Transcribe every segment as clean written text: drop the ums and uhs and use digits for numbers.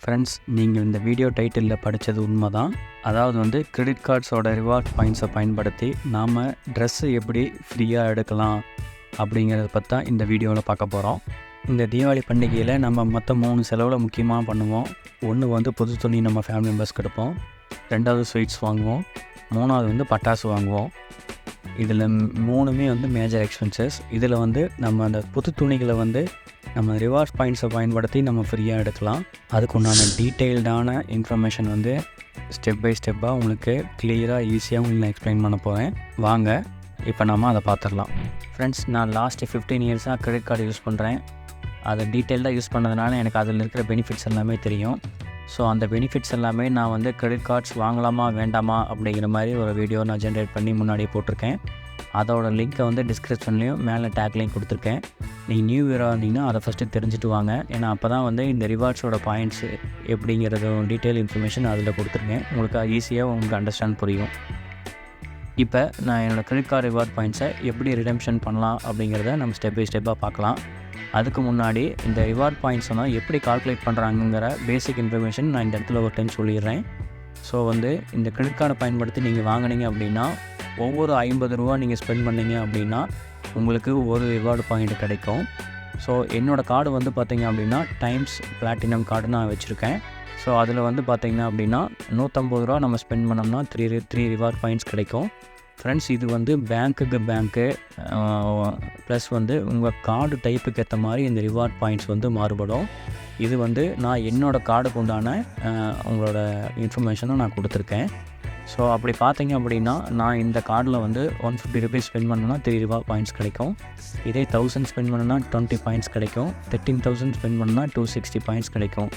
Friends, நீங்கள் இந்த video டைட்டிலில் படித்தது உண்மை தான். அதாவது வந்து கிரெடிட் கார்ட்ஸோட ரிவார்ட் பாயிண்ட்ஸை பயன்படுத்தி நாம் ட்ரெஸ்ஸு எப்படி ஃப்ரீயாக எடுக்கலாம் அப்படிங்கிறத பற்றி தான் இந்த வீடியோவில் பார்க்க போகிறோம். இந்த தீபாவளி பண்டிகையில் நம்ம மொத்தம் 3 செலவில் முக்கியமாக பண்ணுவோம். ஒன்று வந்து புது துணி நம்ம ஃபேமிலி மெம்பர்ஸ்க்கு எடுப்போம், 2வது ஸ்வீட்ஸ் வாங்குவோம், 3வது வந்து பட்டாசு வாங்குவோம். இதில் 3மே வந்து மேஜர் எக்ஸ்பென்சஸ். இதில் வந்து நம்ம அந்த புது துணிகளை வந்து நம்ம ரிவார்ட் பாயிண்ட்ஸை பயன்படுத்தி நம்ம ஃப்ரீயாக எடுக்கலாம். அதுக்குண்டான டீட்டெயில்டான இன்ஃபர்மேஷன் வந்து ஸ்டெப் பை ஸ்டெப்பாக உங்களுக்கு கிளியராக ஈஸியாக உங்களுக்கு நான் எக்ஸ்பிளைன் பண்ண போகிறேன். வாங்க இப்போ நம்ம அதை பார்த்துடலாம். ஃப்ரெண்ட்ஸ், நான் லாஸ்ட்டு 15 இயர்ஸாக கிரெடிட் கார்டு யூஸ் பண்ணுறேன். அதை டீட்டெயில்டாக யூஸ் பண்ணதுனால எனக்கு அதில் இருக்கிற பெனிஃபிட்ஸ் எல்லாமே தெரியும். ஸோ அந்த பெனிஃபிட்ஸ் எல்லாமே நான் வந்து கிரெடிட் கார்ட்ஸ் வாங்கலாமா வேண்டாமா அப்படிங்கிற மாதிரி ஒரு வீடியோ நான் ஜென்ரேட் பண்ணி முன்னாடியே போட்டிருக்கேன். அதோட லிங்க்கை வந்து டிஸ்கிரிப்ஷன்லேயும் மேலே டேக்லேயும் கொடுத்துருக்கேன். நீங்கள் நியூ இயராக இருந்தீங்கன்னா அதை ஃபஸ்ட்டு தெரிஞ்சுட்டு வாங்க. ஏன்னா அப்போ தான் வந்து இந்த ரிவார்ட்ஸோட பாயிண்ட்ஸு எப்படிங்கிறதும் டீட்டெயில் இன்ஃபர்மேஷன் அதில் கொடுத்துருக்கேன். உங்களுக்கு ஈஸியாக உங்களுக்கு அண்டர்ஸ்டாண்ட் புரியும். இப்போ நான் என்னோடய கிரெடிட் கார்டு ரிவார்ட் பாயிண்ட்ஸை எப்படி ரிடெம்ஷன் பண்ணலாம் அப்படிங்கிறத நம்ம ஸ்டெப் பை ஸ்டெப்பாக பார்க்கலாம். அதுக்கு முன்னாடி இந்த ரிவார்ட் பாயிண்ட்ஸ்னால் எப்படி கால்குலேட் பண்ணுறாங்கங்கிற பேசிக் இன்ஃபர்மேஷன் நான் இந்த இடத்துல ஒரு டைம் சொல்லிடுறேன். ஸோ வந்து இந்த கிரெடிட் கார்டை பயன்படுத்தி நீங்கள் வாங்கினீங்க அப்படின்னா ஒவ்வொரு 50 ரூபா நீங்கள் ஸ்பெண்ட் பண்ணிங்க அப்படின்னா உங்களுக்கு ஒரு ரிவார்டு பாயிண்ட் கிடைக்கும். ஸோ என்னோடய கார்டு வந்து பார்த்திங்க அப்படின்னா டைம்ஸ் பிளாட்டினம் கார்டு நான் வச்சுருக்கேன். ஸோ அதில் வந்து பார்த்திங்கன்னா அப்படின்னா 150 ரூபா நம்ம ஸ்பெண்ட் பண்ணோம்னா 3 ரிவார்ட் பாயிண்ட்ஸ் கிடைக்கும். ஃப்ரெண்ட்ஸ், இது வந்து பேங்க்குக்கு பேங்க்கு ப்ளஸ் வந்து உங்கள் கார்டு டைப்புக்கு ஏற்ற மாதிரி இந்த ரிவார்ட் பாயிண்ட்ஸ் வந்து மாறுபடும். இது வந்து நான் என்னோடய கார்டுக்கு உண்டான உங்களோட இன்ஃபர்மேஷனை நான் கொடுத்துருக்கேன். ஸோ அப்படி பார்த்தீங்க அப்படின்னா நான் இந்த கார்டில் வந்து 150 ருபீஸ் ஸ்பெண்ட் பண்ணணுன்னா 3 ரிவார்ட் பாயிண்ட்ஸ் கிடைக்கும். இதே 1000 ஸ்பெண்ட் பண்ணணுன்னா 20 பாயிண்ட்ஸ் கிடைக்கும். 13,000 ஸ்பெண்ட் பண்ணணுன்னா 260 பாயிண்ட்ஸ் கிடைக்கும்.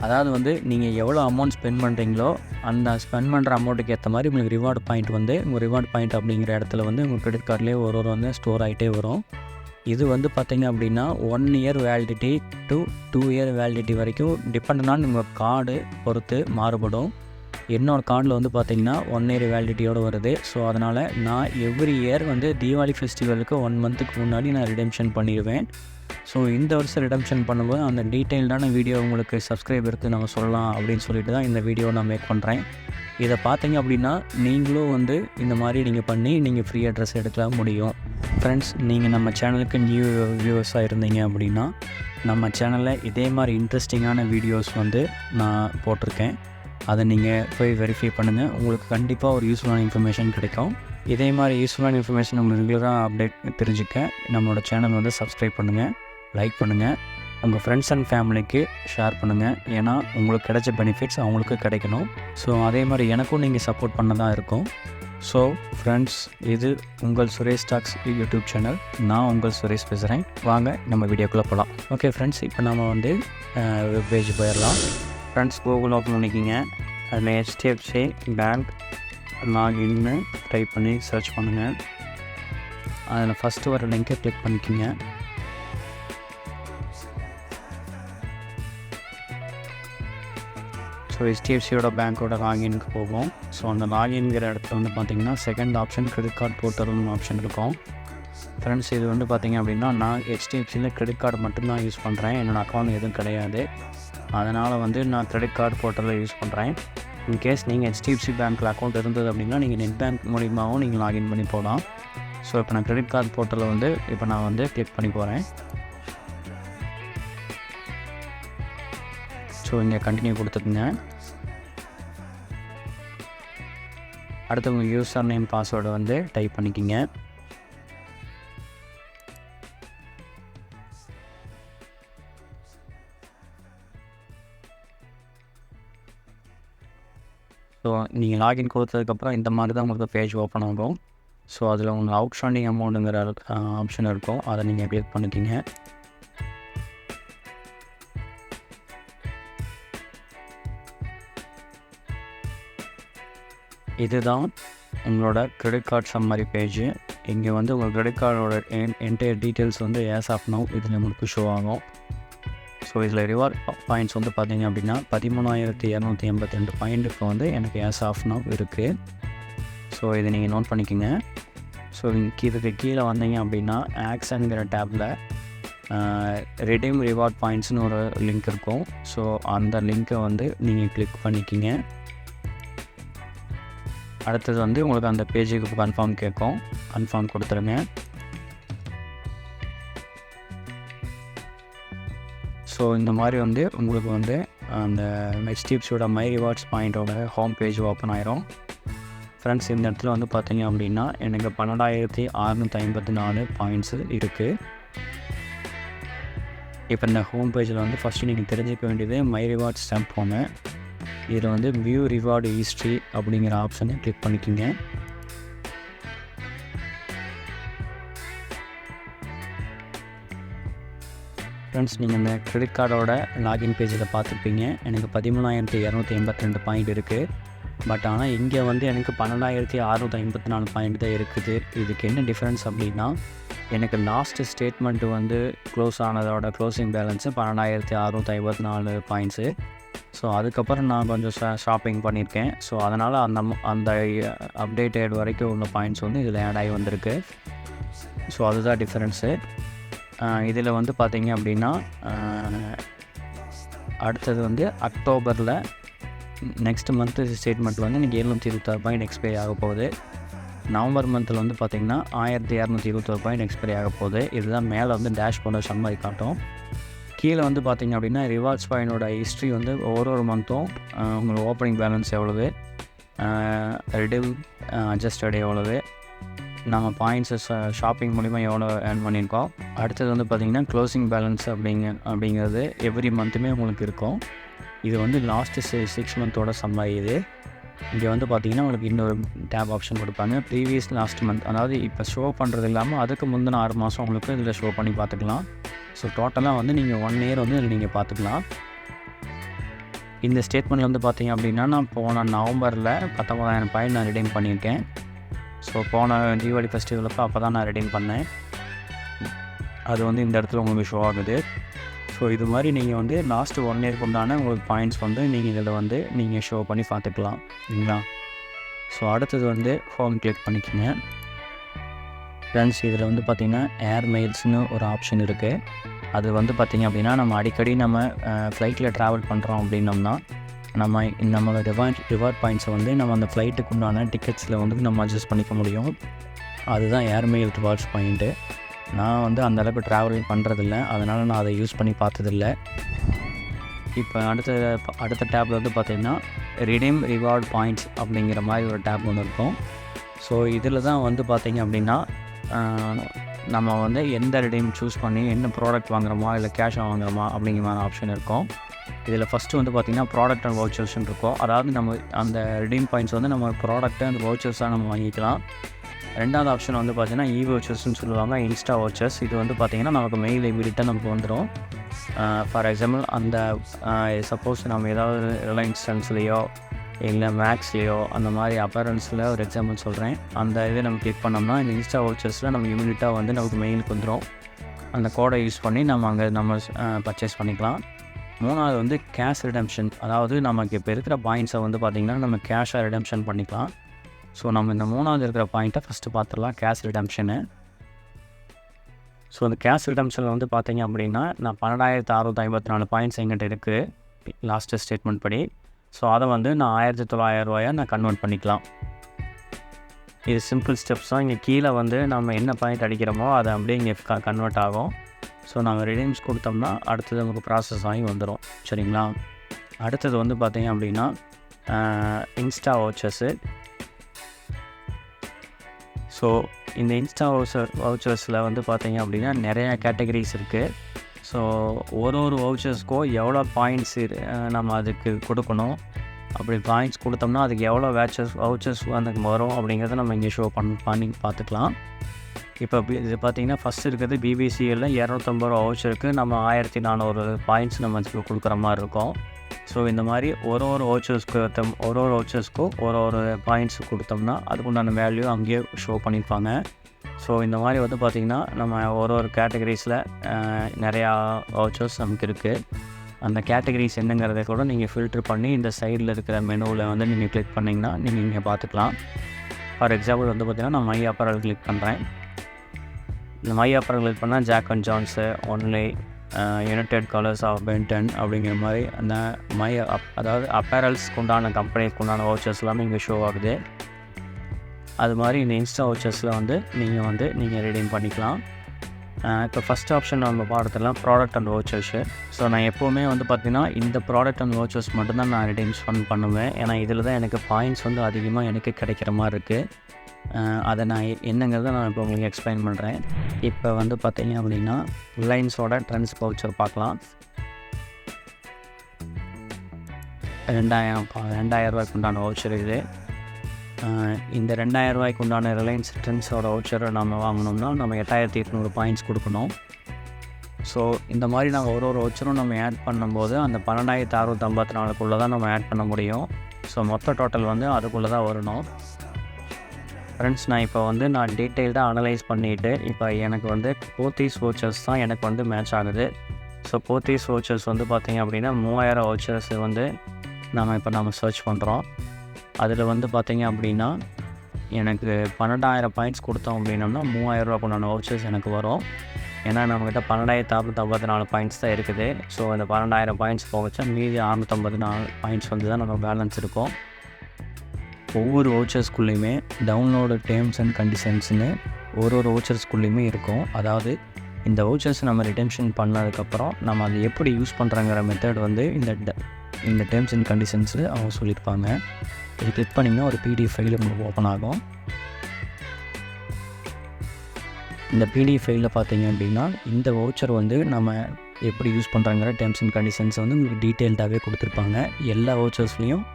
அதாவது வந்து நீங்கள் எவ்வளோ அமௌண்ட் ஸ்பெண்ட் பண்ணுறீங்களோ அந்த ஸ்பெண்ட் பண்ணுற அமௌண்ட்டுக்கு ஏற்ற மாதிரி உங்களுக்கு ரிவார்டு பாயிண்ட் வந்து உங்கள் ரிவார்டு பாயிண்ட் அப்படிங்கிற இடத்துல வந்து உங்கள் கிரெடிட் கார்ட்லேயே ஒரு வந்து ஸ்டோர் ஆகிட்டே வரும். இது வந்து பார்த்திங்க அப்படின்னா 1 year validity to 2 year validity வரைக்கும் டிபெண்டான உங்கள் கார்டு பொறுத்து மாறுபடும். என்னோடய கார்டில் வந்து பார்த்திங்கன்னா 1 இயர் வேலிடிட்டியோடு வருது. ஸோ அதனால் நான் எவ்ரி இயர் வந்து தீபாவளி ஃபெஸ்டிவலுக்கு 1 மந்த்துக்கு முன்னாடி நான் ரிடெம்ஷன் பண்ணிடுவேன். ஸோ இந்த வருஷம் ரிடெம்ஷன் பண்ணும்போது அந்த டீட்டெயில்டான வீடியோ உங்களுக்கு சப்ஸ்கிரைபருக்கு நம்ம சொல்லலாம் அப்படின்னு சொல்லிட்டு தான் இந்த வீடியோ நான் மேக் பண்ணுறேன். இதை பார்த்தீங்க அப்படின்னா நீங்களும் வந்து இந்த மாதிரி நீங்கள் பண்ணி நீங்கள் ஃப்ரீயாக ட்ரெஸ் எடுக்கலாம் முடியும். ஃப்ரெண்ட்ஸ், நீங்கள் நம்ம சேனலுக்கு நியூ வியூவர்ஸாக இருந்தீங்க அப்படின்னா நம்ம சேனலில் இதே மாதிரி இன்ட்ரெஸ்டிங்கான வீடியோஸ் வந்து நான் போட்டிருக்கேன். அதை நீங்கள் போய் வெரிஃபை பண்ணுங்கள். உங்களுக்கு கண்டிப்பாக ஒரு யூஸ்ஃபுல்லான இன்ஃபர்மேஷன் கிடைக்கும். இதே மாதிரி யூஸ்ஃபுல்லான இன்ஃபர்மேஷன் உங்களுக்கு ரெகுலராக அப்டேட் தெரிஞ்சுக்க நம்மளோட சேனல் வந்து சப்ஸ்கிரைப் பண்ணுங்கள், லைக் பண்ணுங்கள், உங்கள் ஃப்ரெண்ட்ஸ் அண்ட் ஃபேமிலிக்கு ஷேர் பண்ணுங்கள். ஏன்னா உங்களுக்கு கிடைச்ச பெனிஃபிட்ஸ் அவங்களுக்கு கிடைக்கணும். ஸோ அதே மாதிரி எனக்கும் நீங்கள் சப்போர்ட் பண்ண தான் இருக்கும். ஸோ ஃப்ரெண்ட்ஸ், இது உங்கள் சுரேஷ் டாக்ஸ் யூடியூப் சேனல். நான் உங்கள் சுரேஷ் பேசுகிறேன். வாங்க நம்ம வீடியோக்குள்ளே போகலாம். ஓகே ஃப்ரெண்ட்ஸ், இப்போ நம்ம வந்து வெப் பேஜ் போயிடலாம். ஃப்ரெண்ட்ஸ், கூகுள் ஓப்பன் பண்ணிக்கிங்க. அதில் HDFC பேங்க் லாகின்னு டைப் பண்ணி சர்ச் பண்ணுங்கள். அதில் ஃபஸ்ட்டு வர லிங்கை கிளிக் பண்ணிக்கிங்க. ஸோ HDFCயோட பேங்க்கோட லாகின்க்கு போகும். ஸோ அந்த லாகின்கிற இடத்துல வந்து பார்த்திங்கன்னா செகண்ட் ஆப்ஷன் கிரெடிட் கார்டு போர்ட்டல்னு ஆப்ஷன் இருக்கும். ஃப்ரெண்ட்ஸ், இது வந்து பார்த்திங்க அப்படின்னா நான் HDFCயில் கிரெடிட் கார்டு மட்டும்தான் யூஸ் பண்ணுறேன். என்னோடய அக்கௌண்ட் எதுவும் கிடையாது. அதனால் வந்து நான் கிரெடிட் கார்டு போர்ட்டலில் யூஸ் பண்ணுறேன். இன்கேஸ் நீங்கள் HDFC பேங்க்கில் அக்கௌண்ட் இருந்தது அப்படின்னா நீங்கள் நெட் பேங்க் மூலியமாகவும் நீங்கள் லாகின் பண்ணி போகலாம். ஸோ இப்போ நான் கிரெடிட் கார்டு போர்ட்டலில் வந்து இப்போ நான் வந்து கிளிக் பண்ணி போகிறேன். ஸோ இங்கே கண்டினியூ கொடுத்துக்குங்க. அடுத்து உங்கள் யூசர் நேம் பாஸ்வேர்டு வந்து டைப் பண்ணிக்கிங்க. ஸோ நீங்கள் லாகின் கொடுத்ததுக்கப்புறம் இந்த மாதிரி தான் உங்களுக்கு பேஜ் ஓப்பன் ஆகும். ஸோ அதில் உங்களுக்கு அவுட்ஸ்டாண்டிங் அமௌண்ட்டுங்கிற ஆப்ஷன் இருக்கும். அதை நீங்கள் கிளிக் பண்ணிக்கிங்க. இதுதான் உங்களோட கிரெடிட் கார்டு சம்மரி பேஜ். இங்கே வந்து உங்கள் கிரெடிட் கார்டோட என்டையர் டீட்டெயில்ஸ் வந்து ஏஸ் ஆஃப் நவ் இதில் உங்களுக்கு ஷோ ஆகும். ஸோ இதில் ரிவார்ட் பாயிண்ட்ஸ் வந்து பார்த்திங்க அப்படின்னா 13,282 பாயிண்ட்டுக்கு வந்து எனக்கு ஏஸ் ஆஃப் நவ் இருக்குது. ஸோ இதை நீங்கள் நோட் பண்ணிக்கோங்க. ஸோ இதுக்கு கீழே வந்தீங்க அப்படின்னா ஆக்ஷனுங்கிற டேப்பில் redeem reward பாயிண்ட்ஸ்னு ஒரு லிங்க் இருக்கும். ஸோ அந்த லிங்க்கை வந்து நீங்கள் கிளிக் பண்ணிக்கிங்க. அடுத்தது வந்து உங்களுக்கு அந்த பேஜுக்கு கன்ஃபார்ம் கேட்கும். கன்ஃபார்ம் கொடுத்துருங்க. ஸோ இந்த மாதிரி வந்து உங்களுக்கு வந்து அந்த HDFCயோட மை ரிவார்ட்ஸ் பாயிண்ட்டோட ஹோம் பேஜ் ஓப்பன் ஆயிரும். ஃப்ரெண்ட்ஸ், இந்த இடத்துல வந்து பார்த்தீங்க அப்படின்னா எனக்கு 12,654 பாயிண்ட்ஸு இருக்குது. இப்போ இந்த ஹோம் பேஜில் வந்து ஃபஸ்ட்டு நீங்கள் தெரிஞ்சுக்க வேண்டியது மை ரிவார்ட்ஸ் ஸ்டாம்ப் போங்க. இதில் வந்து வியூ ரிவார்டு ஹிஸ்ட்ரி அப்படிங்கிற ஆப்ஷனை கிளிக் பண்ணிக்கோங்க. ஃப்ரெண்ட்ஸ், நீங்கள் இந்த கிரெடிட் கார்டோட லாகின் பேஜில் பார்த்துருப்பீங்க. எனக்கு 13,282 பாயிண்ட் இருக்குது. பட் ஆனால் இங்கே வந்து எனக்கு 12,654 பாயிண்ட் தான் இருக்குது. இதுக்கு என்ன டிஃப்ரென்ஸ் அப்படின்னா, எனக்கு லாஸ்ட்டு ஸ்டேட்மெண்ட்டு வந்து க்ளோஸ் ஆனதோட க்ளோசிங் பேலன்ஸு 12,654 பாயிண்ட்ஸு. ஸோ அதுக்கப்புறம் நான் கொஞ்சம் ஷாப்பிங் பண்ணியிருக்கேன். ஸோ அதனால் அந்த அப்டேட்டட் வரைக்கும் உள்ள பாயிண்ட்ஸ் வந்து இதில் ஆட் ஆகி வந்திருக்கு. ஸோ அதுதான் டிஃப்ரென்ஸு. இதில் வந்து பார்த்திங்க அப்படின்னா அடுத்தது வந்து அக்டோபரில் நெக்ஸ்ட் மந்த்து ஸ்டேட்மெண்ட் வந்து எனக்கு 726 பாயிண்ட் எக்ஸ்பைரி ஆக போகுது. நவம்பர் மந்தில் வந்து பார்த்திங்கன்னா 1221 பாயிண்ட் எக்ஸ்பைரி ஆக போகுது. இதுதான் மேலே வந்து டேஷ்போர்டை சம்மரி காட்டும். கீழே வந்து பார்த்திங்க அப்படின்னா ரிவார்ட்ஸ் பாயிண்டோட ஹிஸ்ட்ரி வந்து ஒரு மந்த்தும் உங்களுக்கு ஓப்பனிங் பேலன்ஸ் எவ்வளவு, ரிடீம் அட்ஜஸ்டட் எவ்வளவு, நம்ம பாயிண்ட்ஸை ஷாப்பிங் மூலிமா எவ்வளோ ஏர்ன் பண்ணியிருக்கோம். அடுத்தது வந்து பார்த்திங்கன்னா க்ளோசிங் பேலன்ஸ் அப்படிங்கிறது எவ்ரி மந்த்துமே உங்களுக்கு இருக்கும். இது வந்து லாஸ்ட்டு 6 மந்தோட சம்மரி. இது இங்கே வந்து பார்த்திங்கன்னா உங்களுக்கு இன்னொரு டேப் ஆப்ஷன் கொடுப்பாங்க. ப்ரீவியஸ் லாஸ்ட் மந்த், அதாவது இப்போ ஷோ பண்ணுறது இல்லாமல் அதுக்கு முந்தின 6 மாதம் உங்களுக்கு இதில் ஷோ பண்ணி பார்த்துக்கலாம். ஸோ டோட்டலாக வந்து நீங்கள் 1 இயர் வந்து இதில் நீங்கள் பார்த்துக்கலாம். இந்த ஸ்டேட்மெண்ட்டில் வந்து பார்த்திங்க அப்படின்னா நான் போன நவம்பரில் 19,000 பாயிண்ட் நான் ரிடீம் பண்ணியிருக்கேன். ஸோ போன தீபாவளி ஃபெஸ்டிவலுக்கு அப்போ தான் நான் ரிடீம் பண்ணேன். அது வந்து இந்த இடத்துல உங்களுக்கு ஷோ ஆகுது. ஸோ இது மாதிரி நீங்கள் வந்து லாஸ்ட்டு 1 இயருக்கு உண்டான உங்களுக்கு பாயிண்ட்ஸ் வந்து நீங்கள் இதில் வந்து நீங்கள் ஷோ பண்ணி பார்த்துக்கலாம். சரிங்களா? ஸோ அடுத்தது வந்து ஹோம் கிளிக் பண்ணிக்கோங்க. ஃப்ரெண்ட்ஸ், இதில் வந்து பார்த்திங்கன்னா ஏர் மைல்ஸ்னு ஒரு ஆப்ஷன் இருக்குது. அது வந்து பார்த்திங்க அப்படின்னா நம்ம அடிக்கடி நம்ம ஃப்ளைட்டில் ட்ராவல் பண்ணுறோம் அப்படின்னோம்னா நம்மளோட ரிவார்ட் பாயிண்ட்ஸை வந்து நம்ம அந்த ஃப்ளைட்டுக்கு உண்டான டிக்கெட்ஸில் வந்து நம்ம அட்ஜஸ்ட் பண்ணிக்க முடியும். அதுதான் ஏர் மைல் ரிவார்ட்ஸ் பாயிண்ட்டு. நான் வந்து அந்தளவுக்கு ட்ராவல் பண்ணுறதில்ல, அதனால் நான் அதை யூஸ் பண்ணி பார்த்ததில்ல. இப்போ அடுத்த டேப்பில் வந்து பார்த்திங்கன்னா ரிடீம் ரிவார்ட் பாயிண்ட்ஸ் அப்படிங்கிற மாதிரி ஒரு டேப் ஒன்று இருக்கும். ஸோ இதில் தான் வந்து பார்த்திங்க அப்படின்னா நம்ம வந்து எந்த ரிடீம் சூஸ் பண்ணி என்ன ப்ராடக்ட் வாங்குகிறோமா இல்லை கேஷாக வாங்குகிறோமா அப்படிங்கிற மாதிரி ஆப்ஷன் இருக்கும். இதில் ஃபஸ்ட்டு வந்து பார்த்திங்கன்னா ப்ராடக்ட் அண்ட் வவுச்சர்ஸ்ன்னு இருக்கும். அதாவது நம்ம அந்த ரிடீம் பாயிண்ட்ஸ் வந்து நம்ம ப்ராடக்ட்டு அண்ட் வவுச்சர்ஸாக நம்ம வாங்கிக்கலாம். ரெண்டாவது ஆப்ஷன் வந்து பார்த்திங்கன்னா வவுச்சர்ஸ்னு சொல்லுவாங்க, இன்ஸ்டா வவுச்சர்ஸ். இது வந்து பார்த்திங்கன்னா நமக்கு மெயில் இமீடியட்டாக நமக்கு வந்துடும். ஃபார் எக்ஸாம்பிள் அந்த சப்போஸ் நம்ம ஏதாவது ரிலையன்ஸ் ட்ரெண்ட்ஸ்லேயோ இல்லை மேக்ஸ்லேயோ அந்த மாதிரி அப்பரன்ஸில் ஒரு எக்ஸாம்பிள் சொல்கிறேன், அந்த இதை நம்ம கிளிக் பண்ணோம்னா இந்த இன்ஸ்டா வவுச்சர்ஸில் நம்ம இமீடியட்டாக வந்து நமக்கு மெயிலுக்கு வந்துடும். அந்த கோடை யூஸ் பண்ணி நம்ம பர்ச்சேஸ் பண்ணிக்கலாம். மூணாவது வந்து கேஷ் ரிடெம்ஷன். அதாவது நமக்கு இப்போ இருக்கிற பாயிண்ட்ஸை வந்து பார்த்திங்கன்னா நம்ம கேஷாக ரிடெம்ஷன் பண்ணிக்கலாம். ஸோ நம்ம இந்த மூணாவது இருக்கிற பாயிண்ட்டை ஃபஸ்ட்டு பார்த்துடலாம், கேஷ் ரிடெம்ஷனு. ஸோ அந்த கேஷ் ரிடெம்ஷனில் வந்து பார்த்திங்க அப்படின்னா நான் 12,654 பாயிண்ட்ஸ் எங்கிட்ட இருக்குது லாஸ்ட்டு ஸ்டேட்மெண்ட் படி. ஸோ அதை வந்து நான் 1,900 ரூபாயாக நான் கன்வெர்ட் பண்ணிக்கலாம். இது சிம்பிள் ஸ்டெப்ஸ் தான். இங்கே கீழே வந்து நம்ம என்ன பாயிண்ட் அடிக்கிறோமோ அதை அப்படியே இங்கே கன்வெர்ட் ஆகும். ஸோ நாங்கள் ரிடீம்ஸ் கொடுத்தோம்னா அடுத்தது நமக்கு ப்ராசஸ் ஆகி வந்துடும். சரிங்களா? அடுத்தது வந்து பார்த்திங்க அப்படின்னா இன்ஸ்டா வவுச்சர்ஸு. ஸோ இந்த இன்ஸ்டா வவுச்சர்ஸில் வந்து பார்த்திங்க அப்படின்னா நிறையா கேட்டகரிஸ் இருக்குது. ஸோ ஒரு வவுச்சர்ஸ்க்கோ எவ்வளோ பாயிண்ட்ஸ் நம்ம அதுக்கு கொடுக்கணும், அப்படி பாயிண்ட்ஸ் கொடுத்தோம்னா அதுக்கு எவ்வளோ வவுச்சர்ஸ் அதுக்கு வரும் அப்படிங்கிறத நம்ம இங்கே ஷோ பண்ணி பார்த்துக்கலாம். இப்போ இது பார்த்திங்கன்னா ஃபஸ்ட்டு இருக்கிறது பிபிசியில் 250 ரூபா வவுச்சருக்கு நம்ம 1,400 பாயிண்ட்ஸ் நம்ம கொடுக்குற மாதிரி இருக்கும். ஸோ இந்த மாதிரி ஒரு வவுச்சர்ஸ்க்கும் ஒரு பாயிண்ட்ஸ் கொடுத்தோம்னா அதுக்குண்டான வேல்யூ அங்கேயே ஷோ பண்ணியிருப்பாங்க. ஸோ இந்த மாதிரி வந்து பார்த்திங்கன்னா நம்ம ஒரு கேட்டகரிஸில் நிறையா வவுச்சர்ஸ் நமக்கு இருக்குது. அந்த கேட்டகரிஸ் என்னங்கிறத கூட நீங்கள் ஃபில்ட்ரு பண்ணி இந்த சைடில் இருக்கிற மெனுவில் வந்து நீங்கள் கிளிக் பண்ணிங்கன்னா நீங்கள் இங்கே பார்த்துக்கலாம். ஃபார் எக்ஸாம்பிள் வந்து பார்த்திங்கன்னா நான் மை அப்பரல் கிளிக் பண்ணுறேன். இந்த மை அப்பரங்கள் பண்ணால் Jack and Jones only United Colors of Benetton அப்படிங்கிற மாதிரி அந்த அதாவது அப்பேரல்ஸ்க்கு உண்டான கம்பெனிக்கு உண்டான வவுச்சர்ஸ் எல்லாமே இங்கே ஷோ ஆகுது. அது மாதிரி இந்த இன்ஸ்டா வவுச்சர்ஸில் வந்து நீங்கள் ரெடீம் பண்ணிக்கலாம். இப்போ ஃபஸ்ட் ஆப்ஷன் நம்ம பார்த்துலாம் ப்ராடக்ட் அண்ட் வவுச்சர்ஸு. ஸோ நான் எப்போவுமே வந்து பார்த்திங்கன்னா இந்த ப்ராடக்ட் அண்ட் வவுச்சர்ஸ் மட்டும்தான் நான் ரெடீம் பண்ணுவேன். ஏன்னா இதில் தான் எனக்கு பாயிண்ட்ஸ் வந்து அதிகமாக எனக்கு கிடைக்கிற மாதிரி இருக்குது. அதை நான் என்னங்கிறத நான் இப்போ உங்களுக்கு எக்ஸ்பிளைன் பண்ணுறேன். இப்போ வந்து பார்த்திங்க அப்படின்னா ரிலையன்ஸோட ட்ரெண்ட்ஸ் வவுச்சர் பார்க்கலாம். 2000 ரூபாய்க்கு உண்டான வவுச்சர் இது. இந்த 2000 ரூபாய்க்கு உண்டான ரிலையன்ஸ் ட்ரெண்ட்ஸோட வவுச்சரை நம்ம வாங்கினோம்னா நம்ம 8800 பாயிண்ட்ஸ் கொடுக்கணும். ஸோ இந்த மாதிரி நாங்கள் ஒரு வவுச்சரும் நம்ம ஆட் பண்ணும்போது அந்த 12654 தான் நம்ம ஆட் பண்ண முடியும். ஸோ மொத்த டோட்டல் வந்து அதுக்குள்ளே தான் வரணும். ஃப்ரெண்ட்ஸ், நான் டீட்டெயில்டாக அனலைஸ் பண்ணிவிட்டு இப்போ எனக்கு வந்து போத்தீஸ் வவுச்சர்ஸ் தான் எனக்கு வந்து மேட்ச் ஆகுது. ஸோ போத்தீஸ் வவுச்சர்ஸ் வந்து பார்த்திங்க அப்படின்னா 3000 வவுச்சர்ஸ் வந்து நம்ம சர்ச் பண்ணுறோம். அதில் வந்து பார்த்திங்க அப்படின்னா எனக்கு 12000 பாயிண்ட்ஸ் கொடுத்தோம் அப்படின்னோம்னா 3000 ரூபா உண்டான வவுச்சர்ஸ் எனக்கு வரும். ஏன்னா நம்மக்கிட்ட 12654 பாயிண்ட்ஸ் தான் இருக்குது. ஸோ அந்த 12000 பாயிண்ட்ஸ் போகச்சா மீதி 654 பாயிண்ட்ஸ் வந்து தான் நம்ம பேலன்ஸ் இருக்கும். ஒவ்வொரு வவுச்சர்ஸ்குள்ளேயுமே டவுன்லோடு டேர்ம்ஸ் அண்ட் கண்டிஷன்ஸ்னு ஒரு வவுச்சர்ஸ்குள்ளேயுமே இருக்கும். அதாவது இந்த வவுச்சர்ஸ் நம்ம ரிடெம்ஷன் பண்ணதுக்கப்புறம் நம்ம அதை எப்படி யூஸ் பண்ணுறாங்கிற மெத்தட் வந்து இந்த டேர்ம்ஸ் அண்ட் கண்டிஷன்ஸு அவங்க சொல்லியிருப்பாங்க. இது கிளிக் பண்ணிங்கன்னா ஒரு PDF ஃபைல் உங்களுக்கு ஓப்பன் ஆகும். இந்த PDF ஃபைலில் பார்த்தீங்க அப்படின்னா இந்த வவுச்சர் வந்து நம்ம எப்படி யூஸ் பண்ணுறாங்கிற டேர்ம்ஸ் அண்ட் கண்டிஷன்ஸ் வந்து உங்களுக்கு டீட்டெயில்டாகவே கொடுத்துருப்பாங்க. எல்லா வவுச்சர்ஸ்லேயும்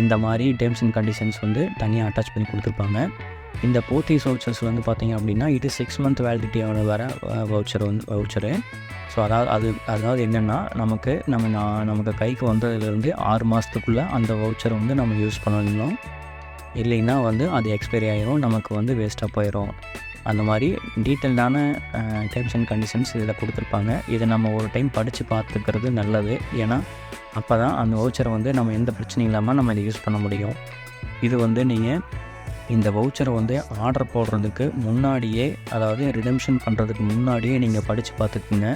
இந்த மாதிரி டேர்ம்ஸ் அண்ட் கண்டிஷன்ஸ் வந்து தனியாக அட்டாச் பண்ணி கொடுத்துருப்பாங்க. இந்த போத்தீஸ் வவுச்சர்ஸ் வந்து பார்த்திங்க அப்படின்னா இது 6 மந்த் வேலிடிட்டியோட வர வவுச்சரு. ஸோ அதாவது என்னென்னா நமக்கு கைக்கு வந்ததுலேருந்து 6 மாதத்துக்குள்ளே அந்த வவுச்சரை வந்து நம்ம யூஸ் பண்ணணும். இல்லைன்னா வந்து அது எக்ஸ்பைரி ஆகிரும், நமக்கு வந்து வேஸ்ட்டாக போயிடும். அந்த மாதிரி டீட்டெயில்டான டேர்ம்ஸ் அண்ட் கண்டிஷன்ஸ் இதில் கொடுத்துருப்பாங்க. இதை நம்ம ஒரு டைம் படித்து பார்த்துக்கிறது நல்லது. ஏன்னா அப்போ தான் அந்த வவுச்சரை வந்து நம்ம எந்த பிரச்சனையும் இல்லாமல் நம்ம இதை யூஸ் பண்ண முடியும். இது வந்து நீங்கள் இந்த வவுச்சரை வந்து ஆர்டர் போடுறதுக்கு முன்னாடியே, அதாவது ரிடெம்ஷன் பண்ணுறதுக்கு முன்னாடியே நீங்கள் படித்து பார்த்துக்குங்க.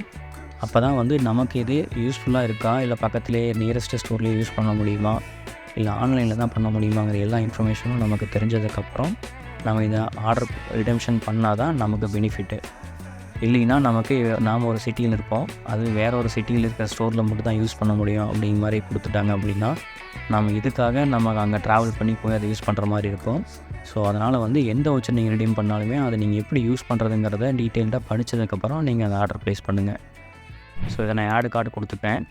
அப்போ தான் வந்து நமக்கு இது யூஸ்ஃபுல்லாக இருக்கா, இல்லை பக்கத்துலேயே நியரஸ்ட் ஸ்டோர்லேயே யூஸ் பண்ண முடியுமா, இல்லை ஆன்லைனில் தான் பண்ண முடியுமாங்கிற எல்லா இன்ஃபர்மேஷனும் நமக்கு தெரிஞ்சதுக்கப்புறம் நம்ம இதை ரிடெம்ஷன் பண்ணால் தான் நமக்கு பெனிஃபிட்டு. இல்லைன்னா நாம் ஒரு சிட்டியில் இருப்போம், அது வேறு ஒரு சிட்டியில் இருக்கிற ஸ்டோரில் மட்டும் தான் யூஸ் பண்ண முடியும் அப்படிங்கிற மாதிரி கொடுத்துட்டாங்க அப்படின்னா இதுக்காக அங்கே ட்ராவல் பண்ணி போய் அதை யூஸ் பண்ணுற மாதிரி இருக்கும். ஸோ அதனால் வந்து எந்த வவுச்சர் நீங்கள் ரெடீம் பண்ணாலுமே அதை நீங்கள் எப்படி யூஸ் பண்ணுறதுங்கிறத டீட்டெயில்டாக படித்ததுக்கப்புறம் நீங்கள் அந்த ஆர்டர் ப்ளேஸ் பண்ணுங்கள். ஸோ இதை நான் ஆட் கார்டு கொடுத்துப்பேன்.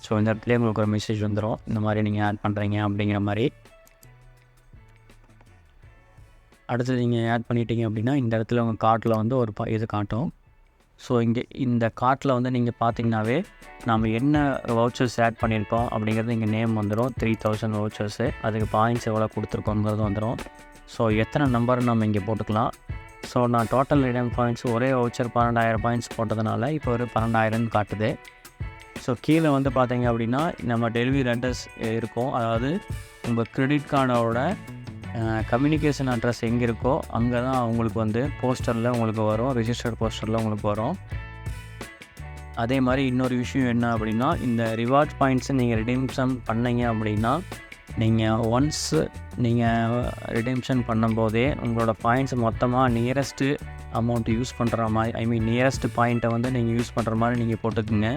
ஸோ இந்த இடத்துலேயே உங்களுக்கு ஒரு மெசேஜ் வந்துடும், இந்த மாதிரி நீங்கள் ஆட் பண்ணுறீங்க அப்படிங்கிற மாதிரி. அடுத்தது நீங்கள் ஆட் பண்ணிட்டீங்க அப்படின்னா இந்த இடத்துல உங்கள் கார்ட்டில் வந்து ஒரு இது காட்டும். ஸோ இங்கே இந்த கார்ட்டில் வந்து நீங்கள் பார்த்தீங்கன்னாவே நம்ம என்ன வவுச்சர்ஸ் ஆட் பண்ணியிருக்கோம் அப்படிங்கிறது இங்கே நேம் வந்துடும். 3000 வவுச்சர்ஸு, அதுக்கு பாயிண்ட்ஸ் எவ்வளோ கொடுத்துருக்கோங்கிறது வந்துடும். ஸோ எத்தனை நம்பர் நம்ம இங்கே போட்டுக்கலாம். ஸோ நான் டோட்டல் ரிடீம் பாயிண்ட்ஸ் ஒரே வவுச்சர் 12000 பாயிண்ட்ஸ் போட்டதுனால இப்போ ஒரு 12000 காட்டுது. ஸோ கீழே வந்து பார்த்தீங்க அப்படின்னா நம்ம டெலிவரி அட்ரஸ் இருக்கும். அதாவது உங்கள் கிரெடிட் கார்டோட கம்யூனிகேஷன் அட்ரஸ் எங்கே இருக்கோ அங்கே தான் உங்களுக்கு வந்து போஸ்டரில் உங்களுக்கு வரும், ரிஜிஸ்டர்ட் போஸ்டரில் உங்களுக்கு வரும். அதே மாதிரி இன்னொரு விஷயம் என்ன அப்படின்னா, இந்த ரிவார்ட் பாயிண்ட்ஸை நீங்கள் ரிடீம்ஷன் பண்ணீங்க அப்படின்னா ஒன்ஸு நீங்கள் ரிடீம்ஷன் பண்ணும்போதே உங்களோட பாயிண்ட்ஸ் மொத்தமாக நியரஸ்ட்டு அமௌண்ட் யூஸ் பண்ணுற மாதிரி, நியரஸ்ட் பாயிண்ட்டை வந்து நீங்கள் யூஸ் பண்ணுற மாதிரி நீங்கள் போட்டுக்குங்க.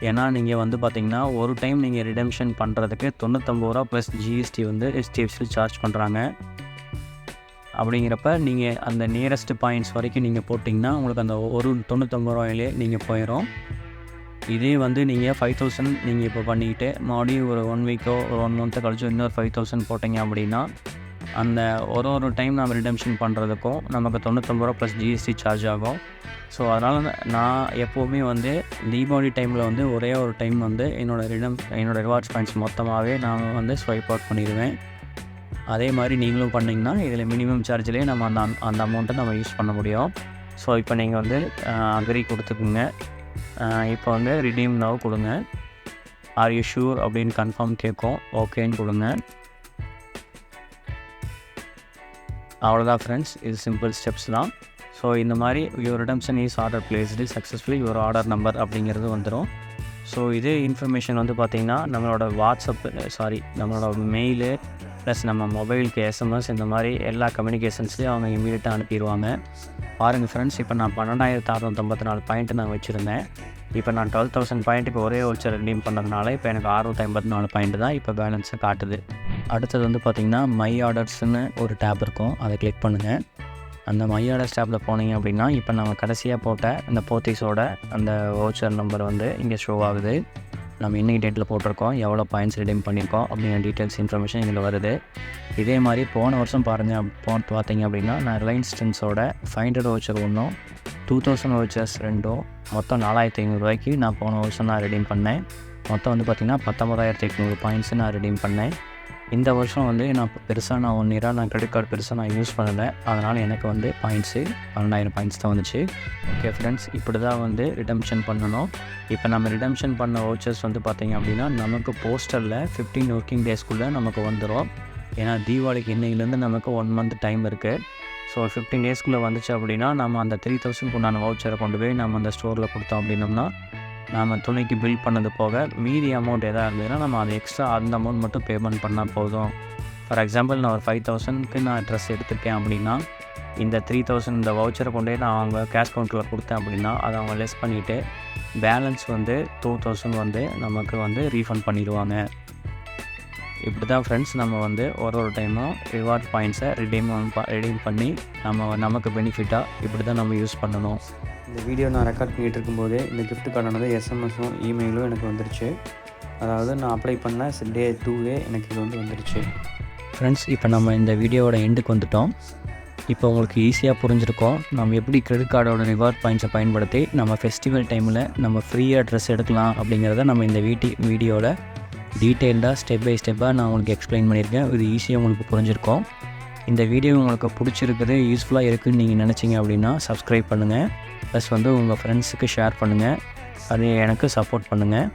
ஏன்னா நீங்கள் வந்து பார்த்திங்கன்னா ஒரு டைம் நீங்கள் ரிடெம்ஷன் பண்ணுறதுக்கு 99 ரூபா ப்ளஸ் GST வந்து HDFC சார்ஜ் பண்ணுறாங்க. அப்படிங்கிறப்ப நீங்கள் அந்த நியரஸ்ட் பாயிண்ட்ஸ் வரைக்கும் நீங்கள் போட்டிங்கன்னா உங்களுக்கு அந்த ஒரு 99 ரூபாயிலே நீங்கள் போயிடும். இதே வந்து நீங்கள் 5000 நீங்கள் இப்போ பண்ணிக்கிட்டு மறுபடியும் ஒரு 1 வீக்கோ ஒரு 1 மந்த்தோ கழிச்சு இன்னொரு 5000 போட்டிங்க அப்படின்னா அந்த ஒரு டைம் நம்ம ரிடெம்ஷன் பண்ணுறதுக்கும் நமக்கு 99 ரூபா ப்ளஸ் GST சார்ஜ் ஆகும். ஸோ அதனால் நான் எப்போவுமே வந்து தீபாவளி டைமில் வந்து ஒரே ஒரு டைம் வந்து என்னோடய ரிவார்ட்ஸ் பாயிண்ட்ஸ் மொத்தமாகவே நான் வந்து ஸ்வைப் அவுட் பண்ணிடுவேன். அதே மாதிரி நீங்களும் பண்ணிங்கன்னா இதில் மினிமம் சார்ஜ்லேயே நம்ம அந்த அமௌண்ட்டை நம்ம யூஸ் பண்ண முடியும். ஸோ இப்போ நீங்கள் வந்து அக்ரி கொடுத்துக்குங்க. இப்போ வந்து ரிடீம் நவ் கொடுங்க. ஆர் யூ ஷூர் அப்படின்னு கன்ஃபார்ம் கேட்கும், ஓகேன்னு கொடுங்க. அவ்வளோதான் ஃப்ரெண்ட்ஸ், இது சிம்பிள் ஸ்டெப்ஸ் தான். ஸோ இந்த மாதிரி your redemption is order placed successfully your order number அப்படிங்கிறது வந்துடும். ஸோ இதே இன்ஃபர்மேஷன் வந்து பார்த்திங்கன்னா நம்மளோட மெயிலு ப்ளஸ் நம்ம மொபைலுக்கு எஸ்எம்எஸ் இந்த மாதிரி எல்லா கம்யூனிகேஷன்ஸ்லேயும் அவங்க இமீடியட்டாக அனுப்பிடுவாங்க. பாருங்கள் ஃப்ரெண்ட்ஸ், இப்போ நான் 12,654 பாயிண்ட்டு நான் வச்சுருந்தேன். இப்போ நான் 12,000 பாயிண்ட் இப்போ ஒரே வவுச்சர் ரெடீம் பண்ணதுனால இப்போ எனக்கு 654 பாயிண்ட் தான் இப்போ பேலன்ஸை காட்டுது. அடுத்தது வந்து பார்த்திங்கன்னா மை ஆர்டர்ஸ்னு ஒரு டேப் இருக்கும், அதை கிளிக் பண்ணுங்கள். அந்த மை ஆர்டர்ஸ் டேப்பில் போனீங்க அப்படின்னா இப்போ நம்ம கடைசியாக போட்ட அந்த போத்தீஸோட அந்த வவுச்சர் நம்பர் வந்து இங்கே ஷோ ஆகுது. நம்ம இன்னைக்கு டேட்டில் போட்டிருக்கோம், எவ்வளோ பாயிண்ட்ஸ் ரிடீம் பண்ணியிருக்கோம் அப்படிங்கிற டீட்டெயில்ஸ் இன்ஃபர்மேஷன் இதில் வருது. இதே மாதிரி போன வருஷம் பார்த்தீங்க அப்படின்னா நான் ரிலையன்ஸ் ட்ரெண்ட்ஸோட 500 வவுச்சர் ஒன்றும் 2000 வவுச்சர்ஸ் ரெண்டும் மொத்தம் 4,500 ரூபாய்க்கு நான் போன வருஷம் நான் ரிடீம் பண்ணேன். மொத்தம் வந்து பார்த்திங்கன்னா 19,800 பாயிண்ட்ஸு நான் ரிடீம் பண்ணேன். இந்த வருஷம் வந்து நான் பெருசாக 1 இயராக நான் கிரெடிட் கார்டு பெருசாக நான் யூஸ் பண்ணலை, அதனால் எனக்கு வந்து பாயிண்ட்ஸு 12,000 பாயிண்ட்ஸ் தான் வந்துச்சு. ஓகே ஃப்ரெண்ட்ஸ், இப்படி தான் வந்து ரிடம்ஷன் பண்ணணும். இப்போ நம்ம ரிடம்ஷன் பண்ண வவுச்சர்ஸ் வந்து பார்த்திங்க அப்படின்னா நமக்கு போஸ்டரில் 15 ஒர்க்கிங் டேஸ்க்குள்ளே நமக்கு வந்துடும். ஏன்னா தீபாவளிக்கு இன்னையிலேருந்து நமக்கு 1 மந்த் டைம் இருக்குது. ஸோ 15 டேஸ்க்குள்ளே வந்துச்சு அப்படின்னா நம்ம அந்த 3,000 உண்டான வவுச்சரை கொண்டு போய் நம்ம அந்த ஸ்டோரில் கொடுத்தோம் அப்படின்னோம்னா நம்ம துணைக்கு பில் பண்ணது போக மீதி அமௌண்ட் எதாக இருந்ததுன்னா நம்ம அது எக்ஸ்ட்ரா அந்த அமௌண்ட் மட்டும் பேமெண்ட் பண்ணால் போதும். ஃபார் எக்ஸாம்பிள் நான் ஒரு 5,000க்கு நான் ட்ரெஸ் எடுத்திருக்கேன் அப்படின்னா இந்த 3,000 இந்த வவுச்சரை கொண்டே நான் அவங்க கேஷ் கவுண்டரில் கொடுத்தேன் அப்படின்னா அதை அவங்க லெஸ் பண்ணிவிட்டு பேலன்ஸ் வந்து 2,000 வந்து நமக்கு வந்து ரீஃபண்ட் பண்ணிடுவாங்க. இப்படி தான் ஃப்ரெண்ட்ஸ் நம்ம வந்து ஒரு டைமும் ரிவார்ட் பாயிண்ட்ஸை ரெடீம் பண்ணி நமக்கு பெனிஃபிட்டாக இப்படி தான் நம்ம யூஸ் பண்ணணும். இந்த வீடியோ நான் ரெக்கார்ட் பண்ணிகிட்டு இருக்கும்போதே இந்த கிஃப்ட் கார்டானது எஸ்எம்எஸும் இமெயிலும் எனக்கு வந்துருச்சு. அதாவது நான் அப்ளை பண்ண டே 2 எனக்கு இது வந்துருச்சு. ஃப்ரெண்ட்ஸ், இப்போ நம்ம இந்த வீடியோவோட எண்டுக்கு வந்துட்டோம். இப்போ உங்களுக்கு ஈஸியாக புரிஞ்சிருக்கோம் நம்ம எப்படி கிரெடிட் கார்டோட ரிவார்ட் பாயிண்ட்ஸை பயன்படுத்தி நம்ம ஃபெஸ்டிவல் டைமில் நம்ம ஃப்ரீயாக ட்ரெஸ் எடுக்கலாம் அப்படிங்கிறத நம்ம இந்த வீடியோவில் டீட்டெயில்டாக ஸ்டெப் பை ஸ்டெப்பாக நான் உங்களுக்கு எக்ஸ்பிளைன் பண்ணியிருக்கேன். இது ஈஸியாக உங்களுக்கு புரிஞ்சிருக்கோம். இந்த வீடியோ உங்களுக்கு பிடிச்சிருக்குது, யூஸ்ஃபுல்லாக இருக்குதுன்னு நீங்கள் நினச்சிங்க அப்படின்னா சப்ஸ்கிரைப் பண்ணுங்கள். ப்ளஸ் வந்து உங்கள் ஃப்ரெண்ட்ஸுக்கு ஷேர் பண்ணுங்கள், அது எனக்கு சப்போர்ட் பண்ணுங்கள்.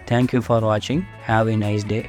தேங்க்யூ ஃபார் வாட்சிங். Have a nice day.